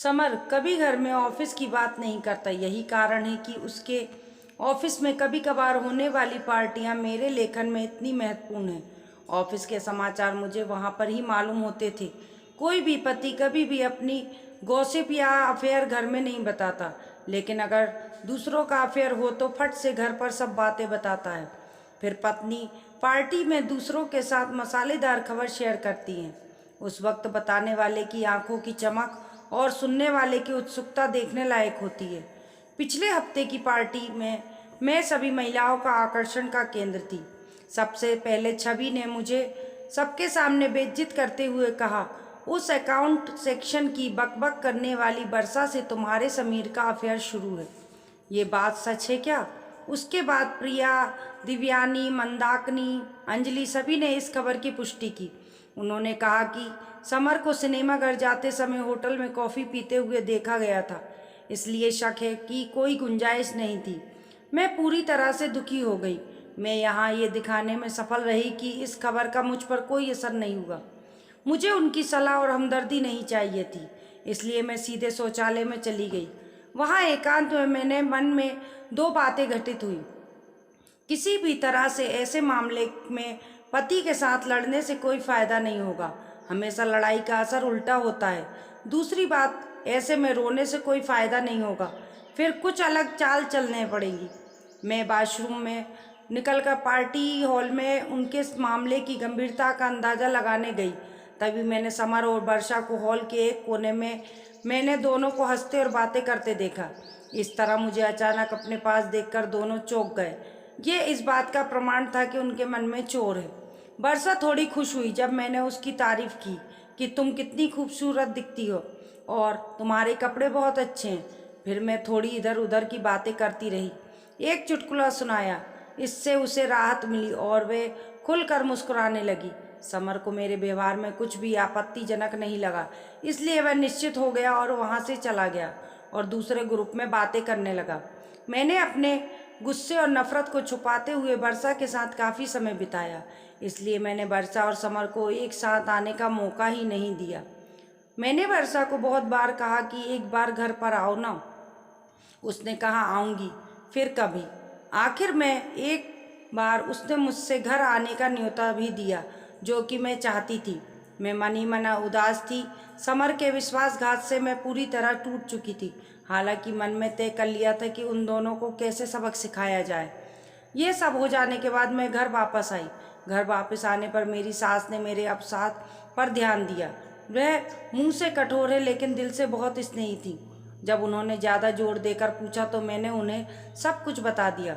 Summer कभी घर में ऑफिस की बात नहीं करता। यही कारण है कि उसके ऑफिस में कभी कभार होने वाली पार्टियां मेरे लेखन में इतनी महत्वपूर्ण हैं। ऑफिस के समाचार मुझे वहां पर ही मालूम होते थे। कोई भी पति कभी भी अपनी गॉसिप या अफेयर घर में नहीं बताता, लेकिन अगर दूसरों का अफेयर हो तो फट से घर पर सब बातें बताता है। फिर पत्नी पार्टी में दूसरों के साथ मसालेदार खबर शेयर करती हैं। उस वक्त बताने वाले की आंखों की चमक और सुनने वाले की उत्सुकता देखने लायक होती है। पिछले हफ्ते की पार्टी में मैं सभी महिलाओं का आकर्षण का केंद्र थी। सबसे पहले छवि ने मुझे सबके सामने बेइज्जत करते हुए कहा, उस अकाउंट सेक्शन की बकबक करने वाली वर्षा से तुम्हारे समीर का अफेयर शुरू है। ये बात सच है क्या? उसके बाद प्रिया, दिव्यानी, मंदाकिनी, अंजलि सभी ने इस खबर की पुष्टि की। उन्होंने कहा कि समर को सिनेमाघर जाते समय होटल में कॉफ़ी पीते हुए देखा गया था, इसलिए शक है कि कोई गुंजाइश नहीं थी। मैं पूरी तरह से दुखी हो गई। मैं यहाँ ये दिखाने में सफल रही कि इस खबर का मुझ पर कोई असर नहीं हुआ। मुझे उनकी सलाह और हमदर्दी नहीं चाहिए थी, इसलिए मैं सीधे शौचालय में चली गई। वहाँ एकांत में मैंने मन में दो बातें घटित हुई। किसी भी तरह से ऐसे मामले में पति के साथ लड़ने से कोई फायदा नहीं होगा, हमेशा लड़ाई का असर उल्टा होता है। दूसरी बात, ऐसे में रोने से कोई फायदा नहीं होगा, फिर कुछ अलग चाल चलने पड़ेगी। मैं वॉशरूम में निकलकर पार्टी हॉल में उनके इस मामले की गंभीरता का अंदाज़ा लगाने गई। तभी मैंने समर और वर्षा को हॉल के एक कोने में मैंने दोनों को हंसते और बातें करते देखा। इस तरह मुझे अचानक अपने पास देखकर दोनों चौंक गए। ये इस बात का प्रमाण था कि उनके मन में चोर है। वर्षा थोड़ी खुश हुई जब मैंने उसकी तारीफ की कि तुम कितनी खूबसूरत दिखती हो और तुम्हारे कपड़े बहुत अच्छे हैं। फिर मैं थोड़ी इधर उधर की बातें करती रही। एक चुटकुला सुनाया, इससे उसे राहत मिली और वे खुलकर मुस्कुराने लगी। समर को मेरे व्यवहार में कुछ भी आपत्तिजनक नहीं लगा, इसलिए वह निश्चित हो गया और वहाँ से चला गया और दूसरे ग्रुप में बातें करने लगा। मैंने अपने गुस्से और नफरत को छुपाते हुए वर्षा के साथ काफ़ी समय बिताया, इसलिए मैंने वर्षा और समर को एक साथ आने का मौका ही नहीं दिया। मैंने वर्षा को बहुत बार कहा कि एक बार घर पर आओ ना। उसने कहा आऊँगी, फिर कभी। आखिर में एक बार उसने मुझसे घर आने का न्योता भी दिया, जो कि मैं चाहती थी। मैं मन ही मन उदास थी। समर के विश्वासघात से मैं पूरी तरह टूट चुकी थी। हालांकि मन में तय कर लिया था कि उन दोनों को कैसे सबक सिखाया जाए। ये सब हो जाने के बाद मैं घर वापस आई। घर वापस आने पर मेरी सास ने मेरे अवसाद पर ध्यान दिया। वह मुंह से कठोर है लेकिन दिल से बहुत स्नेही थी। जब उन्होंने ज़्यादा जोर देकर पूछा तो मैंने उन्हें सब कुछ बता दिया।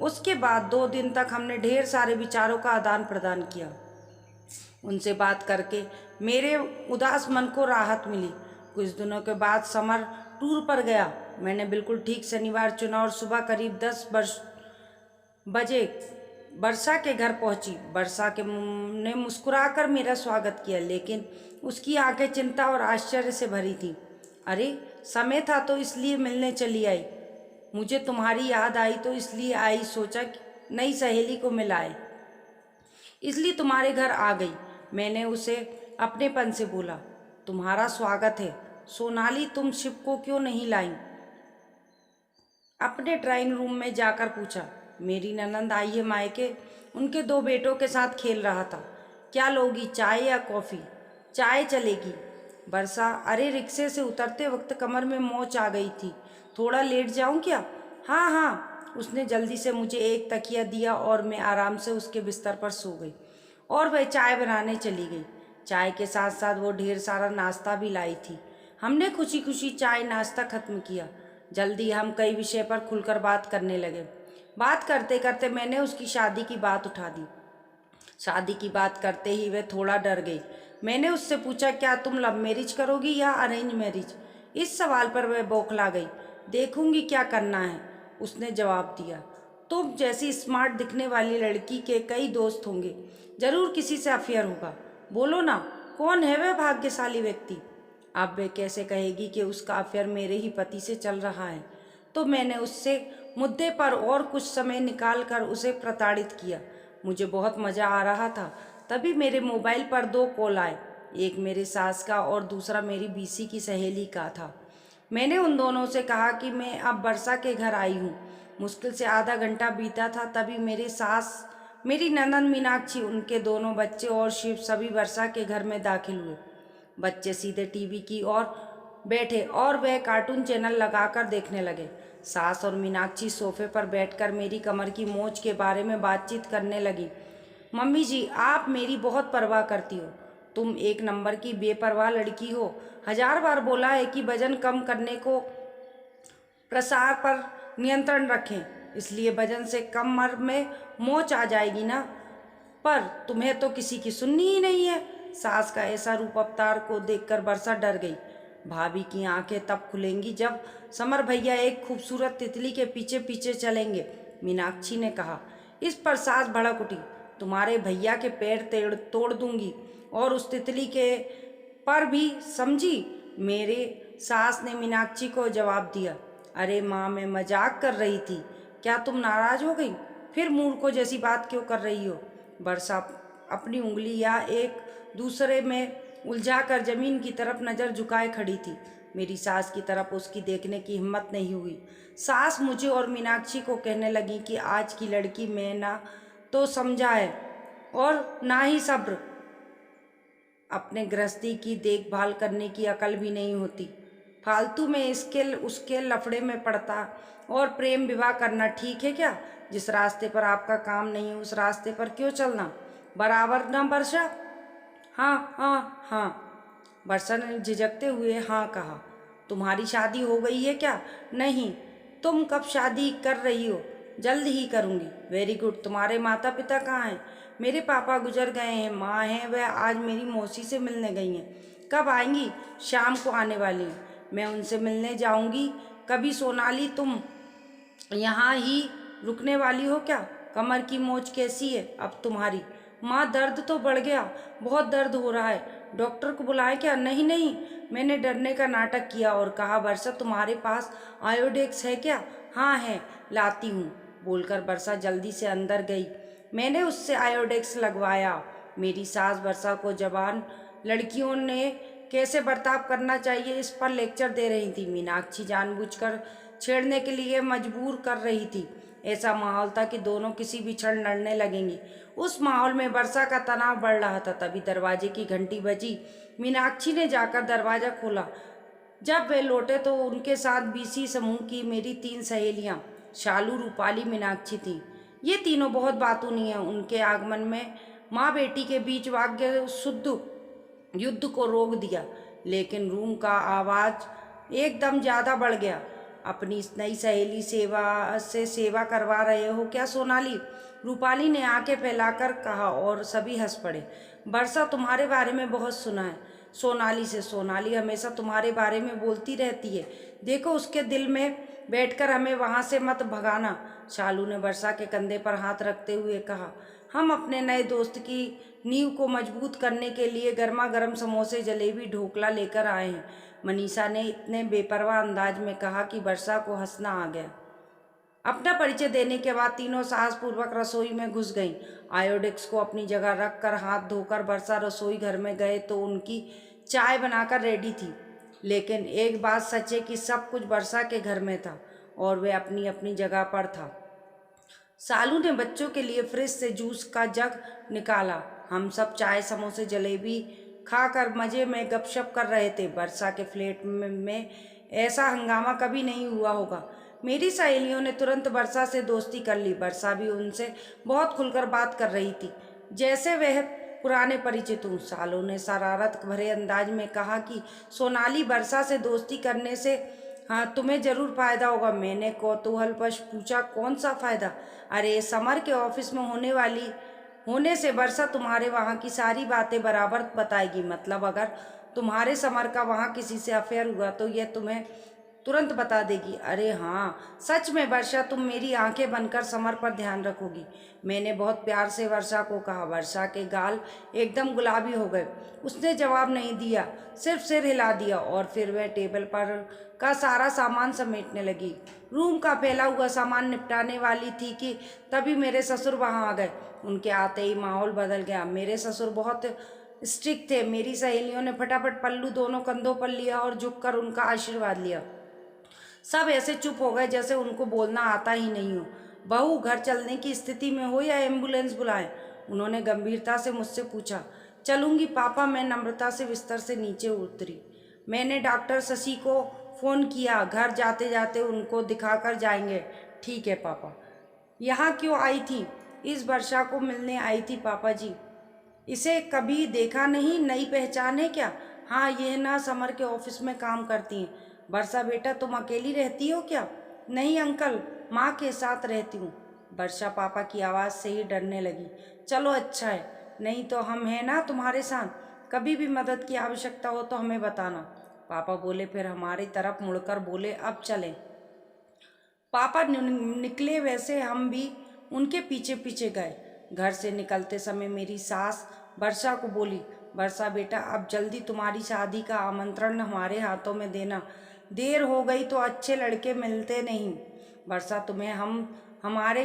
उसके बाद 2 दिन तक हमने ढेर सारे विचारों का आदान प्रदान किया। उनसे बात करके मेरे उदास मन को राहत मिली। कुछ दिनों के बाद समर टूर पर गया। मैंने बिल्कुल ठीक शनिवार चुना और सुबह करीब 10 बजे वर्षा के घर पहुंची। वर्षा के ने मुस्कुराकर मेरा स्वागत किया, लेकिन उसकी आंखें चिंता और आश्चर्य से भरी थी। अरे, समय था तो इसलिए मिलने चली आई। मुझे तुम्हारी याद आई तो इसलिए आई, सोचा कि नई सहेली को मिलाए, इसलिए तुम्हारे घर आ गई। मैंने उसे अपनेपन से बोला, तुम्हारा स्वागत है। सोनाली, तुम शिव को क्यों नहीं लाई? अपने ड्राइंग रूम में जाकर पूछा। मेरी ननंद आई है मायके, उनके 2 बेटों के साथ खेल रहा था। क्या लोगी, चाय या कॉफ़ी? चाय चलेगी। वर्षा, अरे रिक्शे से उतरते वक्त कमर में मोच आ गई थी, थोड़ा लेट जाऊं क्या? हाँ हाँ। उसने जल्दी से मुझे एक तकिया दिया और मैं आराम से उसके बिस्तर पर सो गई और वह चाय बनाने चली गई। चाय के साथ साथ वो ढेर सारा नाश्ता भी लाई थी। हमने खुशी खुशी चाय नाश्ता खत्म किया। जल्दी हम कई विषय पर खुलकर बात करने लगे। बात करते करते मैंने उसकी शादी की बात उठा दी। शादी की बात करते ही वह थोड़ा डर गई। मैंने उससे पूछा, क्या तुम लव मैरिज करोगी या अरेंज मैरिज? इस सवाल पर वह बौखला गई। देखूंगी क्या करना है, उसने जवाब दिया। तुम जैसी स्मार्ट दिखने वाली लड़की के कई दोस्त होंगे, जरूर किसी से अफेयर होगा। बोलो ना, कौन है वह भाग्यशाली व्यक्ति? अब वह कैसे कहेगी कि उसका अफेयर मेरे ही पति से चल रहा है? तो मैंने उससे मुद्दे पर और कुछ समय निकाल कर उसे प्रताड़ित किया। मुझे बहुत मज़ा आ रहा था। तभी मेरे मोबाइल पर 2 कॉल आए। एक मेरे सास का और दूसरा मेरी बीसी की सहेली का था। मैंने उन दोनों से कहा कि मैं अब वर्षा के घर आई हूँ। मुश्किल से आधा घंटा बीता था, तभी मेरी सास, मेरी ननद मीनाक्षी, उनके दोनों बच्चे और शिव सभी वर्षा के घर में दाखिल हुए। बच्चे सीधे टीवी की ओर बैठे और वह कार्टून चैनल लगाकर देखने लगे। सास और मीनाक्षी सोफे पर बैठकर मेरी कमर की मोच के बारे में बातचीत करने लगी। मम्मी जी, आप मेरी बहुत परवाह करती हो। तुम एक नंबर की बेपरवाह लड़की हो। 1000 बार बोला है कि वजन कम करने को प्रसार पर नियंत्रण रखें, इसलिए वजन से कमर में मोच आ जाएगी ना। पर तुम्हें तो किसी की सुननी ही नहीं है। सास का ऐसा रूप अवतार को देखकर वर्षा डर गई। भाभी की आंखें तब खुलेंगी जब समर भैया एक खूबसूरत तितली के पीछे पीछे चलेंगे, मीनाक्षी ने कहा। इस पर सास भड़क उठी। तुम्हारे भैया के पैर तोड़ दूंगी और उस तितली के पर भी, समझी? मेरे सास ने मीनाक्षी को जवाब दिया। अरे माँ, मैं मजाक कर रही थी। क्या तुम नाराज हो गई? फिर मूर्खों जैसी बात क्यों कर रही हो? वर्षा अपनी उंगलियां एक दूसरे में उलझाकर जमीन की तरफ नज़र झुकाए खड़ी थी। मेरी सास की तरफ उसकी देखने की हिम्मत नहीं हुई। सास मुझे और मीनाक्षी को कहने लगी कि आज की लड़की में ना तो समझा है और ना ही सब्र। अपने गृहस्थी की देखभाल करने की अकल भी नहीं होती। फालतू में इसके उसके लफड़े में पड़ता और प्रेम विवाह करना ठीक है क्या? जिस रास्ते पर आपका काम नहीं है उस रास्ते पर क्यों चलना? बराबर ना वर्षा? हाँ हाँ हाँ, वर्षा ने झिझकते हुए हाँ कहा। तुम्हारी शादी हो गई है क्या? नहीं। तुम कब शादी कर रही हो? जल्द ही करूँगी। Very good. तुम्हारे माता पिता कहाँ हैं? मेरे पापा गुजर गए हैं। माँ हैं, वह आज मेरी मौसी से मिलने गई हैं। कब आएंगी? शाम को आने वाली हैं। मैं उनसे मिलने जाऊँगी। कभी सोनाली, तुम यहाँ ही रुकने वाली हो क्या? कमर की मोच कैसी है अब तुम्हारी? माँ, दर्द तो बढ़ गया, बहुत दर्द हो रहा है। डॉक्टर को बुलाएं क्या? नहीं नहीं, मैंने डरने का नाटक किया और कहा, वर्षा तुम्हारे पास आयोडेक्स है क्या? हाँ है, लाती हूँ, बोलकर वर्षा जल्दी से अंदर गई। मैंने उससे आयोडेक्स लगवाया। मेरी सास वर्षा को जवान लड़कियों ने कैसे बर्ताव करना चाहिए इस पर लेक्चर दे रही थी। मीनाक्षी जानबूझकर छेड़ने के लिए मजबूर कर रही थी। ऐसा माहौल था कि दोनों किसी भी क्षण लड़ने लगेंगी। उस माहौल में वर्षा का तनाव बढ़ रहा था। तभी दरवाजे की घंटी बजी। मीनाक्षी ने जाकर दरवाज़ा खोला। जब वे लौटे तो उनके साथ बीसी समूह की मेरी 3 सहेलियां, शालू, रूपाली, मीनाक्षी थीं। ये तीनों बहुत बातूनी हैं। उनके आगमन में माँ बेटी के बीच वाग्य शुद्ध युद्ध को रोक दिया। लेकिन रूम का आवाज़ एकदम ज़्यादा बढ़ गया। अपनी इस नई सहेली सेवा करवा रहे हो क्या सोनाली? रूपाली ने आंखें फैलाकर कहा और सभी हंस पड़े। वर्षा तुम्हारे बारे में बहुत सुना है सोनाली से। सोनाली हमेशा तुम्हारे बारे में बोलती रहती है। देखो, उसके दिल में बैठकर हमें वहाँ से मत भगाना। शालू ने वर्षा के कंधे पर हाथ रखते हुए कहा। हम अपने नए दोस्त की नींव को मजबूत करने के लिए गर्मा गर्म समोसे, जलेबी, ढोकला लेकर आए हैं, मनीषा ने इतने बेपरवाह अंदाज में कहा कि वर्षा को हंसना आ गया। अपना परिचय देने के बाद तीनों साहसपूर्वक रसोई में घुस गईं। आयोडेक्स को अपनी जगह रखकर हाथ धोकर वर्षा रसोई घर में गए तो उनकी चाय बनाकर रेडी थी। लेकिन एक बात सच है कि सब कुछ वर्षा के घर में था और वे अपनी अपनी जगह पर था। सालू ने बच्चों के लिए फ्रिज से जूस का जग निकाला। हम सब चाय, समोसे, जलेबी खाकर मज़े में गपशप कर रहे थे। वर्षा के फ्लैट में ऐसा हंगामा कभी नहीं हुआ होगा। मेरी सहेलियों ने तुरंत वर्षा से दोस्ती कर ली। वर्षा भी उनसे बहुत खुलकर बात कर रही थी, जैसे वह पुराने परिचित हूँ। सालों ने शरारत भरे अंदाज में कहा कि सोनाली, वर्षा से दोस्ती करने से हाँ तुम्हें ज़रूर फ़ायदा होगा। मैंने कौतूहलवश पूछा, कौन सा फ़ायदा? अरे, समर के ऑफिस में होने से वर्षा तुम्हारे वहाँ की सारी बातें बराबर बताएगी। मतलब अगर तुम्हारे समर का वहाँ किसी से अफेयर हुआ तो यह तुम्हें तुरंत बता देगी। अरे हाँ, सच में वर्षा, तुम मेरी आंखें बनकर समर पर ध्यान रखोगी, मैंने बहुत प्यार से वर्षा को कहा। वर्षा के गाल एकदम गुलाबी हो गए। उसने जवाब नहीं दिया, सिर्फ सिर हिला दिया और फिर वह टेबल पर का सारा सामान समेटने लगी। रूम का फैला हुआ सामान निपटाने वाली थी कि तभी मेरे ससुर वहाँ आ गए। उनके आते ही माहौल बदल गया। मेरे ससुर बहुत स्ट्रिक्ट थे। मेरी सहेलियों ने फटाफट पल्लू दोनों कंधों पर लिया और झुककर उनका आशीर्वाद लिया। सब ऐसे चुप हो गए जैसे उनको बोलना आता ही नहीं हो। बहू, घर चलने की स्थिति में हो या एम्बुलेंस बुलाएं? उन्होंने गंभीरता से मुझसे पूछा। चलूंगी पापा, मैं नम्रता से बिस्तर से नीचे उतरी। मैंने डॉक्टर शशि को फ़ोन किया, घर जाते जाते उनको दिखाकर जाएंगे। ठीक है पापा। यहाँ क्यों आई थी? इस वर्षा को मिलने आई थी पापा जी। इसे कभी देखा नहीं, नई पहचान है क्या? हाँ, यह ना समर के ऑफिस में काम करती हैं। वर्षा बेटा, तुम अकेली रहती हो क्या? नहीं अंकल, माँ के साथ रहती हूँ। वर्षा पापा की आवाज़ से ही डरने लगी। चलो अच्छा है, नहीं तो हम हैं ना तुम्हारे साथ, कभी भी मदद की आवश्यकता हो तो हमें बताना। पापा बोले, फिर हमारी तरफ मुड़कर बोले, अब चलें। पापा निकले, वैसे हम भी उनके पीछे पीछे गए। घर से निकलते समय मेरी सास वर्षा को बोली, वर्षा बेटा, अब जल्दी तुम्हारी शादी का आमंत्रण हमारे हाथों में देना। देर हो गई तो अच्छे लड़के मिलते नहीं। वर्षा, तुम्हें हम हमारे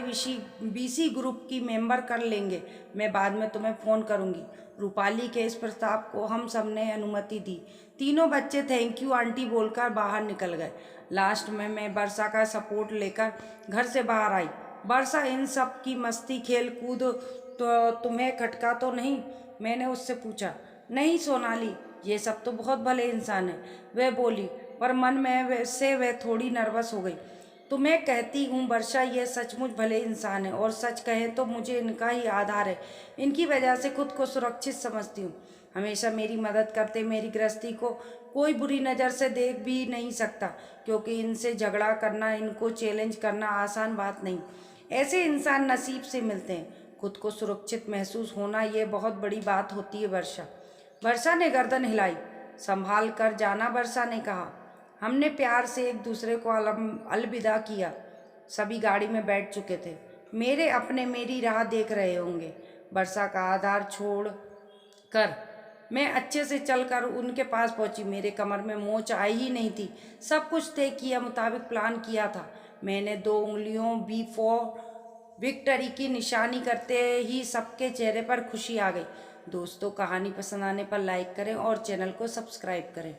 बीसी ग्रुप की मेंबर कर लेंगे। मैं बाद में तुम्हें फ़ोन करूंगी। रूपाली के इस प्रस्ताव को हम सब ने अनुमति दी। तीनों बच्चे थैंक यू आंटी बोलकर बाहर निकल गए। लास्ट में मैं वर्षा का सपोर्ट लेकर घर से बाहर आई। वर्षा, इन सब की मस्ती खेल कूद तो तुम्हें खटका तो नहीं? मैंने उससे पूछा। नहीं सोनाली, ये सब तो बहुत भले इंसान हैं, वह बोली, पर मन में वैसे वह थोड़ी नर्वस हो गई। तो मैं कहती हूँ वर्षा, ये सचमुच भले इंसान है, और सच कहें तो मुझे इनका ही आधार है। इनकी वजह से खुद को सुरक्षित समझती हूँ। हमेशा मेरी मदद करते मेरी गृहस्थी को कोई बुरी नज़र से देख भी नहीं सकता, क्योंकि इनसे झगड़ा करना, इनको चैलेंज करना आसान बात नहीं। ऐसे इंसान नसीब से मिलते हैं। खुद को सुरक्षित महसूस होना, ये बहुत बड़ी बात होती है वर्षा। वर्षा ने गर्दन हिलाई। संभाल कर जाना, वर्षा ने कहा। हमने प्यार से एक दूसरे को अलविदा किया। सभी गाड़ी में बैठ चुके थे। मेरे अपने मेरी राह देख रहे होंगे। वर्षा का आधार छोड़ कर मैं अच्छे से चलकर उनके पास पहुंची। मेरे कमर में मोच आई ही नहीं थी। सब कुछ तय किया मुताबिक प्लान किया था। मैंने 2 उंगलियों बी फॉर विक्ट्री की निशानी करते ही सबके चेहरे पर खुशी आ गई। दोस्तों, कहानी पसंद आने पर लाइक करें और चैनल को सब्सक्राइब करें।